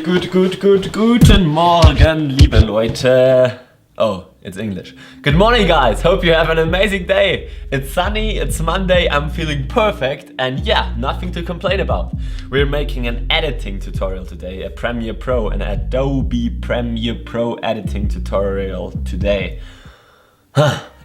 Guten Morgen, liebe Leute. Oh, it's English. Good morning, guys. Hope you have an amazing day. It's sunny, it's Monday, I'm feeling perfect, and yeah, nothing to complain about. We're making an editing tutorial today, a Premiere Pro, an Adobe Premiere Pro editing tutorial today.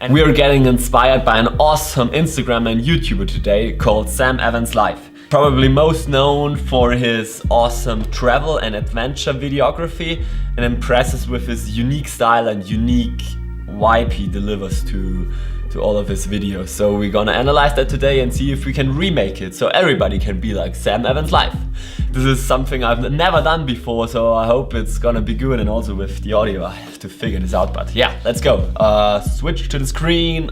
And we are getting inspired by an awesome Instagram and YouTuber today called Sam Evans Live. Probably most known for his awesome travel and adventure videography, and impresses with his unique style and unique vibe he delivers to all of his videos. So we're gonna analyze that today and see if we can remake it so everybody can be like Sam Evans Live. This is something I've never done before, so I hope it's gonna be good, and also with the audio I have to figure this out, but yeah, let's go. Switch to the screen.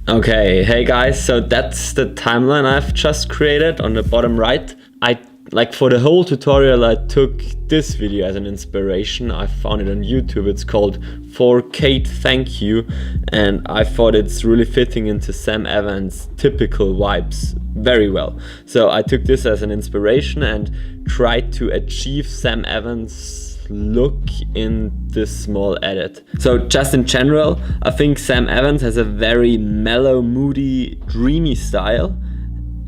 Okay, hey guys, so that's the timeline I've just created on the bottom right. For the whole tutorial I took this video as an inspiration. I found it on YouTube. It's called For Kate Thank You, and I thought it's really fitting into Sam Evans' typical vibes very well. So I took this as an inspiration and tried to achieve Sam Evans' look in this small edit. So just in general, I think Sam Evans has a very mellow, moody, dreamy style,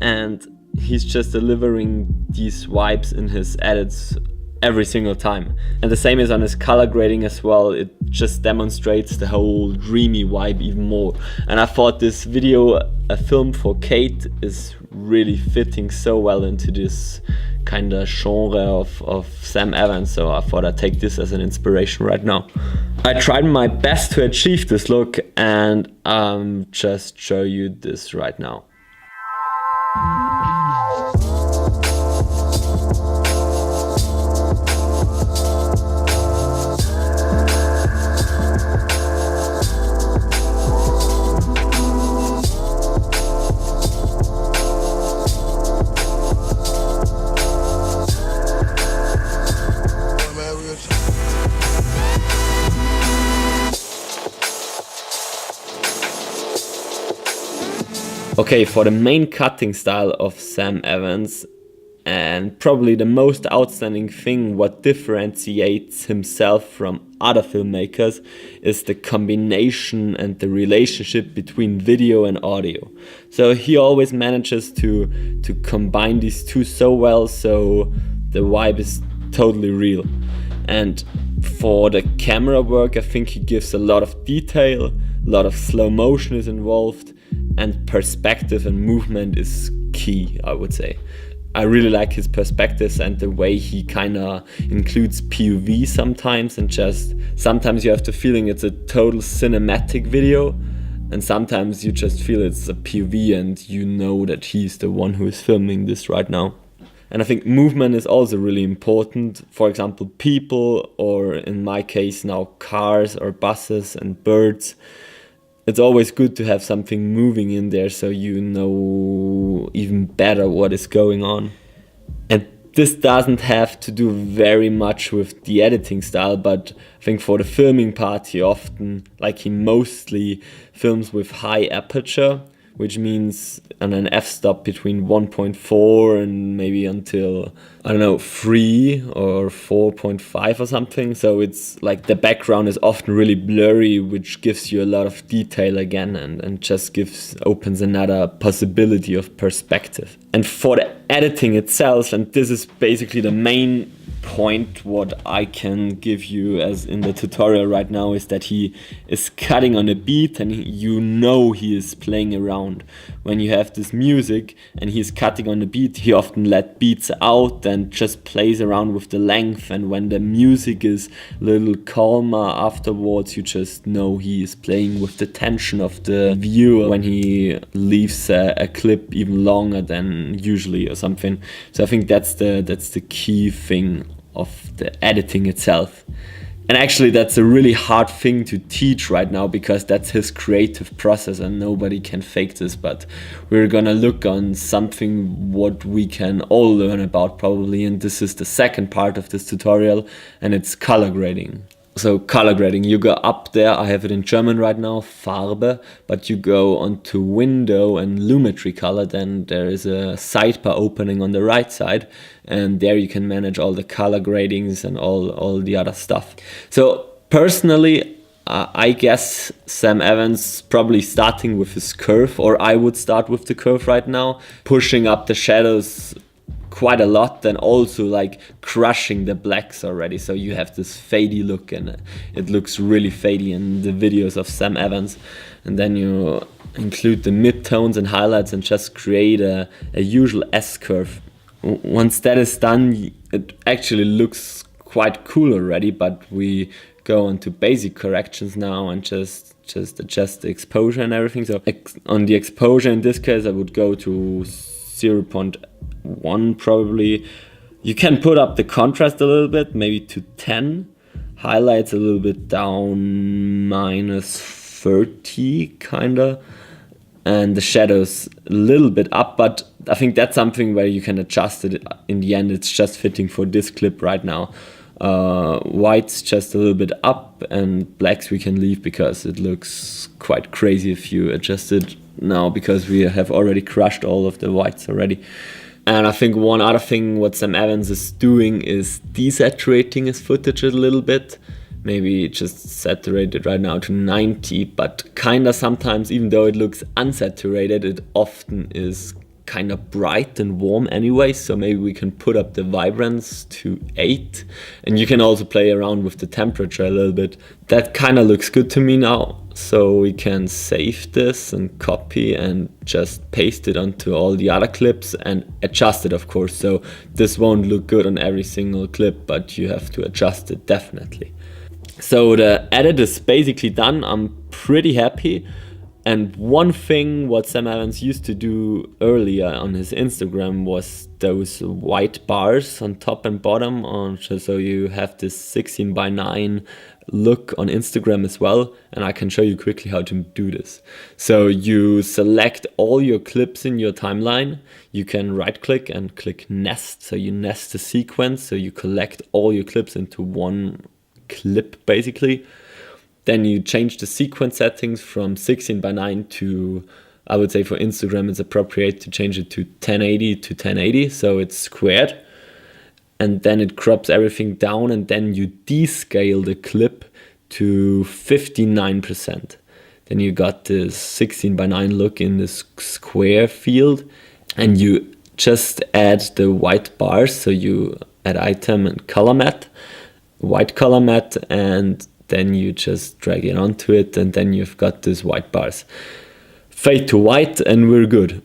and he's just delivering these vibes in his edits every single time. And the same is on his color grading as well. It just demonstrates the whole dreamy vibe even more. And I thought this video, a film for Kate, is really fitting so well into this kind of genre of Sam Evans, so I thought I'd take this as an inspiration right now. I tried my best to achieve this look, and just show you this right now. Okay, for the main cutting style of Sam Evans, and probably the most outstanding thing what differentiates himself from other filmmakers, is the combination and the relationship between video and audio. So he always manages to combine these two so well, so the vibe is totally real. And for the camera work, I think he gives a lot of detail, a lot of slow motion is involved, and perspective and movement is key, I would say. I really like his perspectives and the way he kind of includes POV sometimes, and just sometimes you have the feeling it's a total cinematic video, and sometimes you just feel it's a POV and you know that he's the one who is filming this right now. And I think movement is also really important. For example, people, or in my case now cars or buses and birds. It's always good to have something moving in there so you know even better what is going on. And this doesn't have to do very much with the editing style, but I think for the filming part he mostly films with high aperture, which means on an f-stop between 1.4 and maybe until, I don't know, 3 or 4.5 or something. So it's like the background is often really blurry, which gives you a lot of detail again, and just opens another possibility of perspective. And for the editing itself, and this is basically the main point what I can give you as in the tutorial right now, is that he is cutting on a beat, and he is playing around. When you have this music and he's cutting on the beat, he often let beats out and just plays around with the length, and when the music is a little calmer afterwards, you just know he is playing with the tension of the viewer when he leaves a clip even longer than usually or something. So I think that's the key thing of the editing itself. And actually that's a really hard thing to teach right now, because that's his creative process and nobody can fake this. But we're gonna look on something what we can all learn about probably, and this is the second part of this tutorial, and it's color grading. So color grading, you go up there, I have it in German right now, Farbe, but you go onto window and lumetri color, then there is a sidebar opening on the right side, and there you can manage all the color gradings and all the other stuff. So personally, I guess Sam Evans probably starting with his curve, or I would start with the curve right now, pushing up the shadows quite a lot, then also like crushing the blacks already, so you have this fady look, and it looks really fady in the videos of Sam Evans. And then you include the midtones and highlights and just create a usual S-curve. Once that is done, it actually looks quite cool already, but we go into basic corrections now and just adjust the exposure and everything. So on the exposure in this case I would go to 0.1 probably. You can put up the contrast a little bit, maybe to 10. Highlights a little bit down, -30 kinda. And the shadows a little bit up, but I think that's something where you can adjust it in the end. It's just fitting for this clip right now. Whites just a little bit up, and blacks we can leave because it looks quite crazy if you adjust it now, because we have already crushed all of the whites already. And I think one other thing what Sam Evans is doing is desaturating his footage a little bit. Maybe just saturate it right now to 90, but kinda sometimes, even though it looks unsaturated, it often is kind of bright and warm anyway, so maybe we can put up the vibrance to 8, and you can also play around with the temperature a little bit. That kind of looks good to me now, so we can save this and copy and just paste it onto all the other clips and adjust it, of course. So this won't look good on every single clip, but you have to adjust it definitely. So the edit is basically done. I'm pretty happy. And one thing what Sam Evans used to do earlier on his Instagram was those white bars on top and bottom, so you have this 16:9 look on Instagram as well, and I can show you quickly how to do this. So you select all your clips in your timeline, you can right click and click nest, so you nest the sequence, so you collect all your clips into one clip basically. Then you change the sequence settings from 16:9 to, I would say for Instagram it's appropriate to change it to 1080 to 1080, so it's squared. And then it crops everything down, and then you descale the clip to 59%. Then you got this 16:9 look in this square field, and you just add the white bars, so you add item and color matte, white color matte, and then you just drag it onto it, and then you've got these white bars. Fade to white and we're good.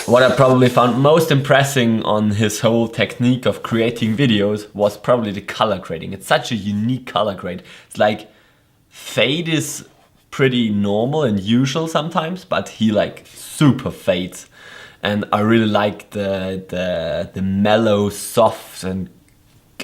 What I probably found most impressive on his whole technique of creating videos was probably the color grading. It's such a unique color grade. It's like fade is pretty normal and usual sometimes, but he like super fades. And I really like the mellow, soft, and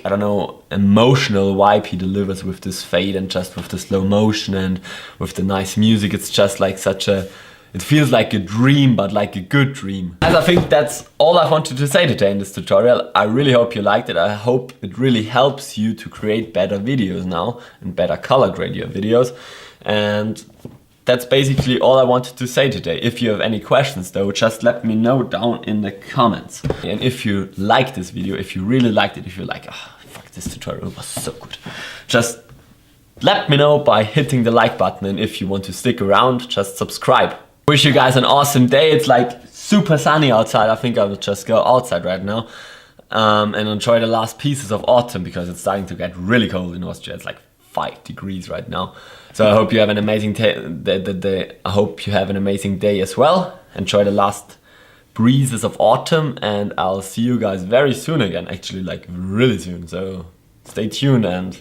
I don't know, emotional vibe he delivers with this fade, and just with the slow motion and with the nice music. It's just like such a, it feels like a dream, but like a good dream. And I think that's all I wanted to say today in this tutorial. I really hope you liked it. I hope it really helps you to create better videos now and better color grade your videos. And that's basically all I wanted to say today. If you have any questions though, just let me know down in the comments. And if you like this video, if you really liked it, if you're like, oh, fuck, this tutorial was so good, just let me know by hitting the like button. And if you want to stick around, just subscribe. Wish you guys an awesome day. It's like super sunny outside. I think I will just go outside right now and enjoy the last pieces of autumn, because it's starting to get really cold in Austria. It's like 5 degrees right now. So I hope you have an amazing day. I hope you have an amazing day as well. Enjoy the last breezes of autumn, and I'll see you guys very soon again. Actually, like really soon. So stay tuned and